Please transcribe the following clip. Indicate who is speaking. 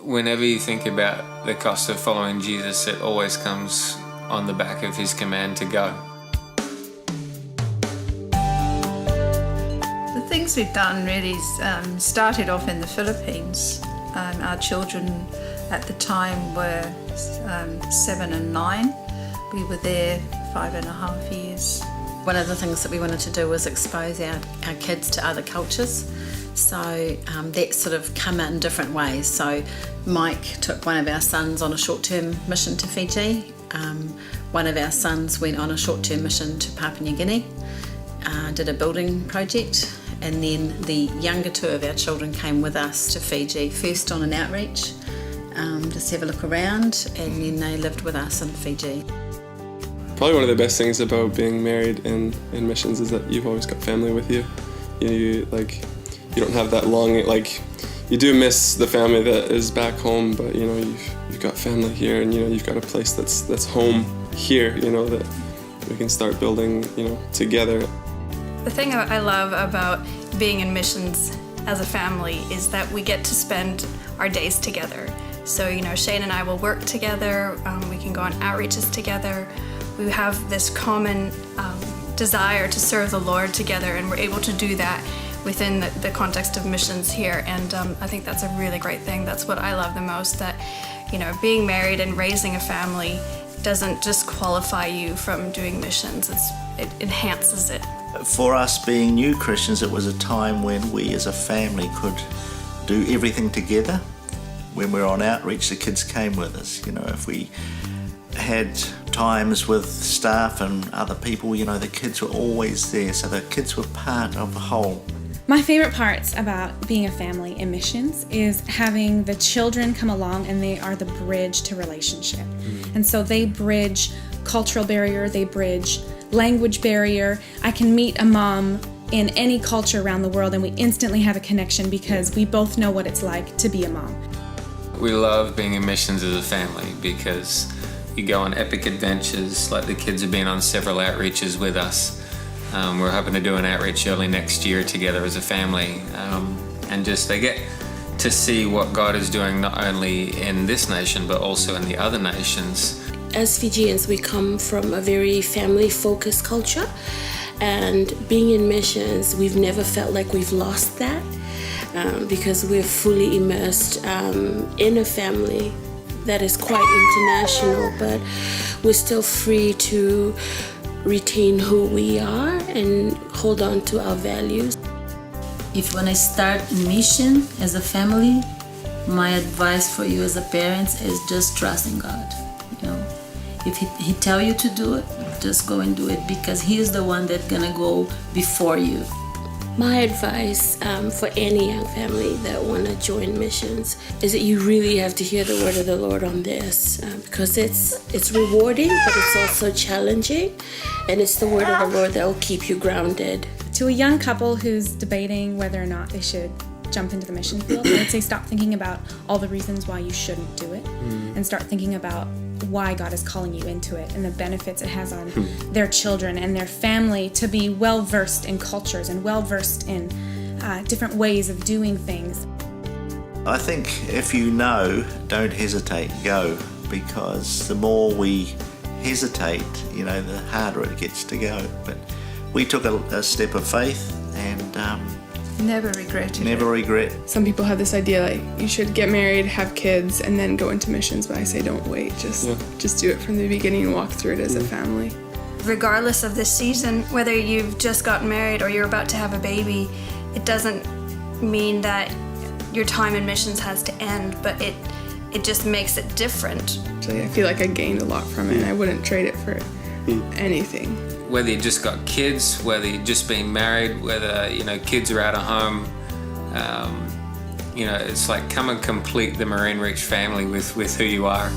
Speaker 1: whenever you think about the cost of following Jesus, it always comes on the back of his command to go.
Speaker 2: The things we've done really started off in the Philippines. Our children at the time were 7 and 9. We were there 5.5 years.
Speaker 3: One of the things that we wanted to do was expose our kids to other cultures. So that sort of come out in different ways. So Mike took one of our sons on a short-term mission to Fiji. One of our sons went on a short-term mission to Papua New Guinea, did a building project, and then the younger two of our children came with us to Fiji, first on an outreach, just have a look around, and then they lived with us in Fiji.
Speaker 4: Probably one of the best things about being married in missions is that you've always got family with you. You don't have that long, you do miss the family that is back home, but you've got family here, and you've got a place that's home here, that we can start building, together.
Speaker 5: The thing I love about being in missions as a family is that we get to spend our days together. So, Shane and I will work together, we can go on outreaches together. We have this common desire to serve the Lord together, and we're able to do that within the context of missions here. And I think that's a really great thing. That's what I love the most, that, being married and raising a family doesn't disqualify you from doing missions. It enhances it.
Speaker 6: For us being new Christians, it was a time when we as a family could do everything together. When we were on outreach, the kids came with us. If we had times with staff and other people, the kids were always there, so the kids were part of the whole.
Speaker 7: My favorite parts about being a family in missions is having the children come along, and they are the bridge to relationship. And so they bridge cultural barrier, they bridge language barrier. I can meet a mom in any culture around the world, and we instantly have a connection because we both know what it's like to be a mom.
Speaker 1: We love being in missions as a family because you go on epic adventures, like the kids have been on several outreaches with us. We're hoping to do an outreach early next year together as a family, and just they get to see what God is doing not only in this nation but also in the other nations.
Speaker 8: As Fijians, we come from a very family-focused culture, and being in missions, we've never felt like we've lost that because we're fully immersed in a family that is quite international, but we're still free to retain who we are and hold on to our values.
Speaker 3: If you want to start a mission as a family, my advice for you as a parent is just trust in God. If he tell you to do it, just go and do it, because he is the one that's gonna go before you.
Speaker 8: My advice for any young family that want to join missions is that you really have to hear the word of the Lord on this, because it's rewarding, but it's also challenging, and it's the word of the Lord that will keep you grounded.
Speaker 7: To a young couple who's debating whether or not they should jump into the mission field, I would say stop thinking about all the reasons why you shouldn't do it, and start thinking about why God is calling you into it and the benefits it has on their children and their family to be well-versed in cultures and well-versed in different ways of doing things.
Speaker 6: I think if you know, don't hesitate, go, because the more we hesitate, the harder it gets to go. But we took a step of faith, and
Speaker 2: Never regretted
Speaker 6: never regret.
Speaker 9: Some people have this idea like you should get married, have kids, and then go into missions, but I say don't wait. Just do it from the beginning and walk through it as a family.
Speaker 5: Regardless of the season, whether you've just gotten married or you're about to have a baby, it doesn't mean that your time in missions has to end, but it just makes it different.
Speaker 9: So I feel like I gained a lot from it, and I wouldn't trade it for anything.
Speaker 1: Whether you just got kids, whether you've just been married, whether kids are out of home, it's like come and complete the Marine Reach family with who you are.